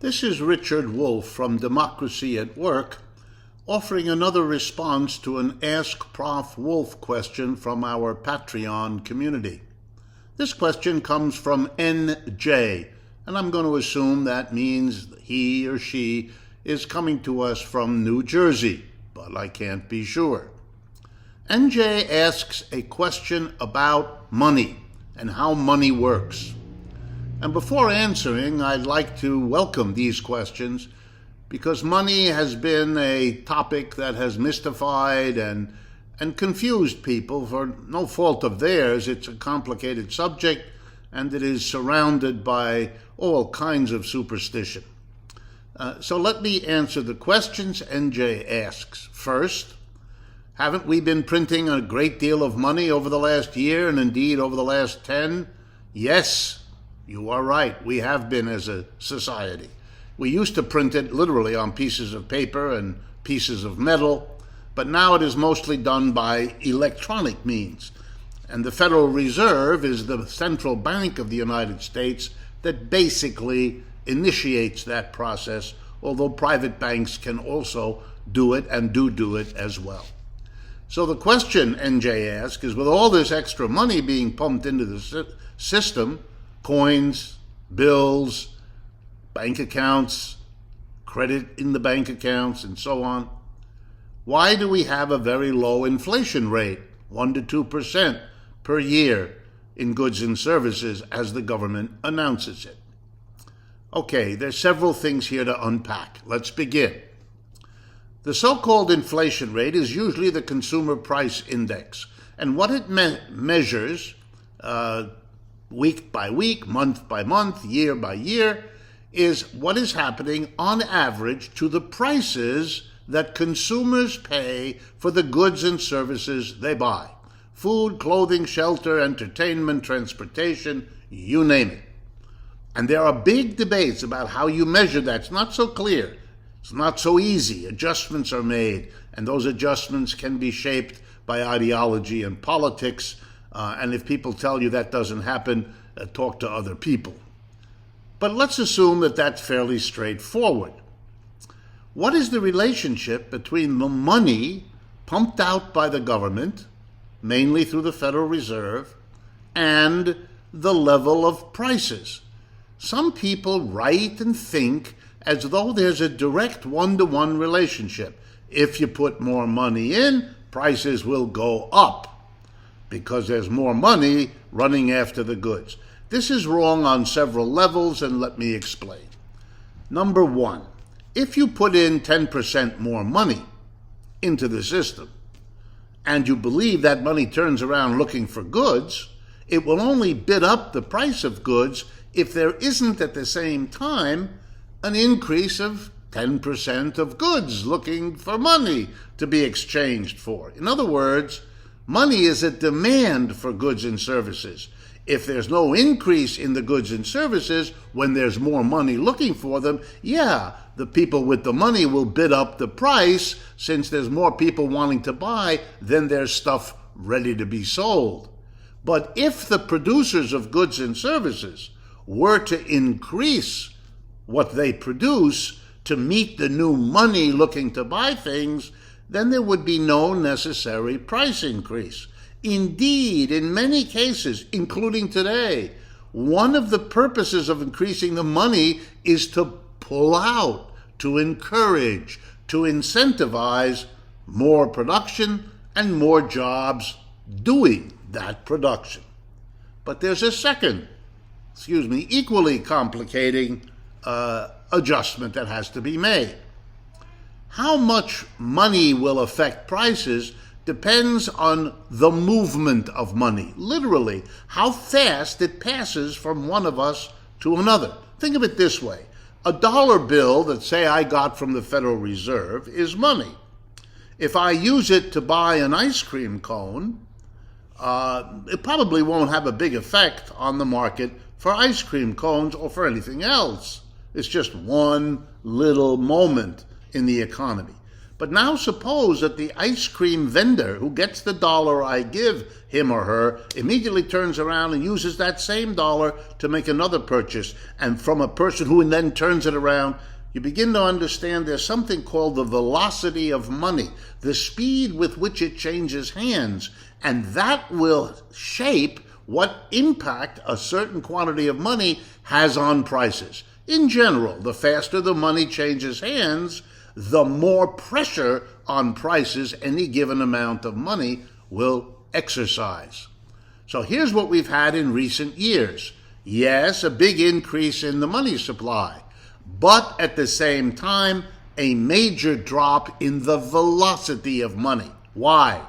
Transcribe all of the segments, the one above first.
This is Richard Wolff from Democracy at Work, offering another response to an Ask Prof Wolff question from our Patreon community. This question comes from NJ, and I'm going to assume that means he or she is coming to us from New Jersey, but I can't be sure. NJ asks a question about money and how money works. And before answering, I'd like to welcome these questions because money has been a topic that has mystified and confused people for no fault of theirs. It's a complicated subject and it is surrounded by all kinds of superstition. So let me answer the questions NJ asks. First, haven't we been printing a great deal of money over the last year and indeed over the last 10? Yes. You are right. We have been as a society. We used to print it literally on pieces of paper and pieces of metal, but now it is mostly done by electronic means. And the Federal Reserve is the central bank of the United States that basically initiates that process, although private banks can also do it and do it as well. So the question NJ asks is, with all this extra money being pumped into the system, coins, bills, bank accounts, credit in the bank accounts, and so on, why do we have a very low inflation rate, 1% to 2% per year in goods and services as the government announces it? Okay, there's several things here to unpack. Let's begin. The so-called inflation rate is usually the consumer price index, and what it measures week by week, month by month, year by year, is what is happening on average to the prices that consumers pay for the goods and services they buy. Food, clothing, shelter, entertainment, transportation, you name it. And there are big debates about how you measure that. It's not so clear. It's not so easy. Adjustments are made, and those adjustments can be shaped by ideology and politics. And if people tell you that doesn't happen, talk to other people. But let's assume that that's fairly straightforward. What is the relationship between the money pumped out by the government, mainly through the Federal Reserve, and the level of prices? Some people write and think as though there's a direct one-to-one relationship. If you put more money in, prices will go up, because there's more money running after the goods. This is wrong on several levels, and let me explain. Number one, if you put in 10% more money into the system, and you believe that money turns around looking for goods, it will only bid up the price of goods if there isn't at the same time an increase of 10% of goods looking for money to be exchanged for. In other words, money is a demand for goods and services. If there's no increase in the goods and services when there's more money looking for them, the people with the money will bid up the price. Since there's more people wanting to buy, then there's stuff ready to be sold. But if the producers of goods and services were to increase what they produce to meet the new money looking to buy things, then there would be no necessary price increase. Indeed, in many cases, including today, one of the purposes of increasing the money is to pull out, to encourage, to incentivize more production and more jobs doing that production. But there's a second, equally complicating adjustment that has to be made. How much money will affect prices depends on the movement of money. Literally, how fast it passes from one of us to another. Think of it this way. A dollar bill that, say, I got from the Federal Reserve is money. If I use it to buy an ice cream cone, it probably won't have a big effect on the market for ice cream cones or for anything else. It's just one little moment in the economy. But now suppose that the ice cream vendor who gets the dollar I give him or her immediately turns around and uses that same dollar to make another purchase, and from a person who then turns it around, you begin to understand there's something called the velocity of money, the speed with which it changes hands, and that will shape what impact a certain quantity of money has on prices. In general, the faster the money changes hands, the more pressure on prices any given amount of money will exercise. So here's what we've had in recent years. Yes, a big increase in the money supply, but at the same time, a major drop in the velocity of money. Why?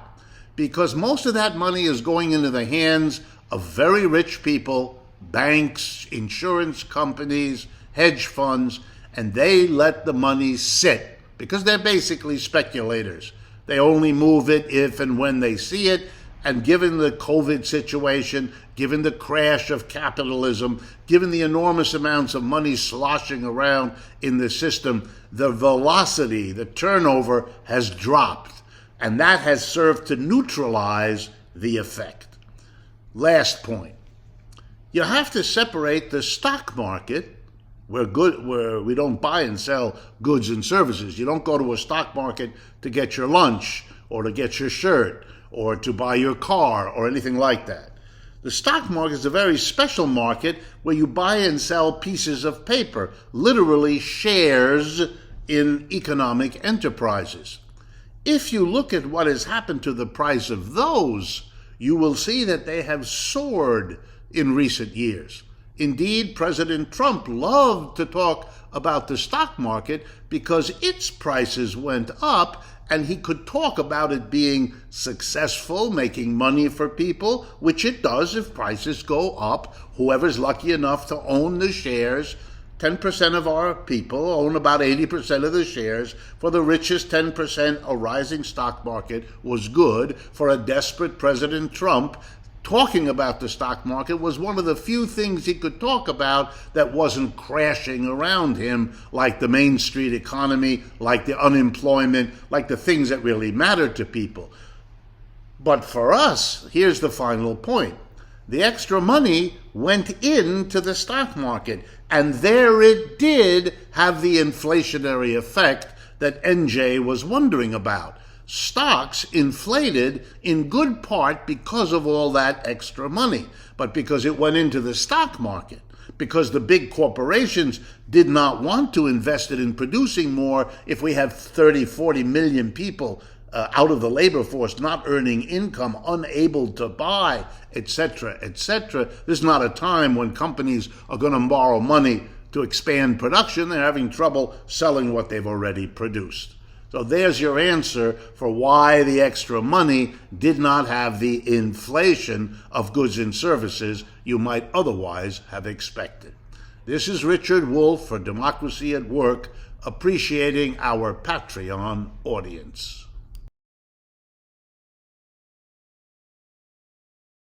Because most of that money is going into the hands of very rich people, banks, insurance companies, hedge funds, and they let the money sit because they're basically speculators. They only move it if and when they see it, and given the COVID situation, given the crash of capitalism, given the enormous amounts of money sloshing around in the system, the velocity, the turnover has dropped, and that has served to neutralize the effect. Last point. You have to separate the stock market, where we don't buy and sell goods and services. You don't go to a stock market to get your lunch or to get your shirt or to buy your car or anything like that. The stock market is a very special market where you buy and sell pieces of paper, literally shares in economic enterprises. If you look at what has happened to the price of those, you will see that they have soared in recent years. Indeed, President Trump loved to talk about the stock market because its prices went up, and he could talk about it being successful, making money for people, which it does if prices go up. Whoever's lucky enough to own the shares, 10% of our people own about 80% of the shares. For the richest 10%, a rising stock market was good. For a desperate President Trump, talking about the stock market was one of the few things he could talk about that wasn't crashing around him, like the Main Street economy, like the unemployment, like the things that really matter to people. But for us, here's the final point. The extra money went into the stock market, and there it did have the inflationary effect that NJ was wondering about. Stocks inflated in good part because of all that extra money, but because it went into the stock market, because the big corporations did not want to invest it in producing more if we have 30, 40 million people out of the labor force, not earning income, unable to buy, etc., etc. This is not a time when companies are going to borrow money to expand production. They're having trouble selling what they've already produced. So there's your answer for why the extra money did not have the inflation of goods and services you might otherwise have expected. This is Richard Wolff for Democracy at Work, appreciating our Patreon audience.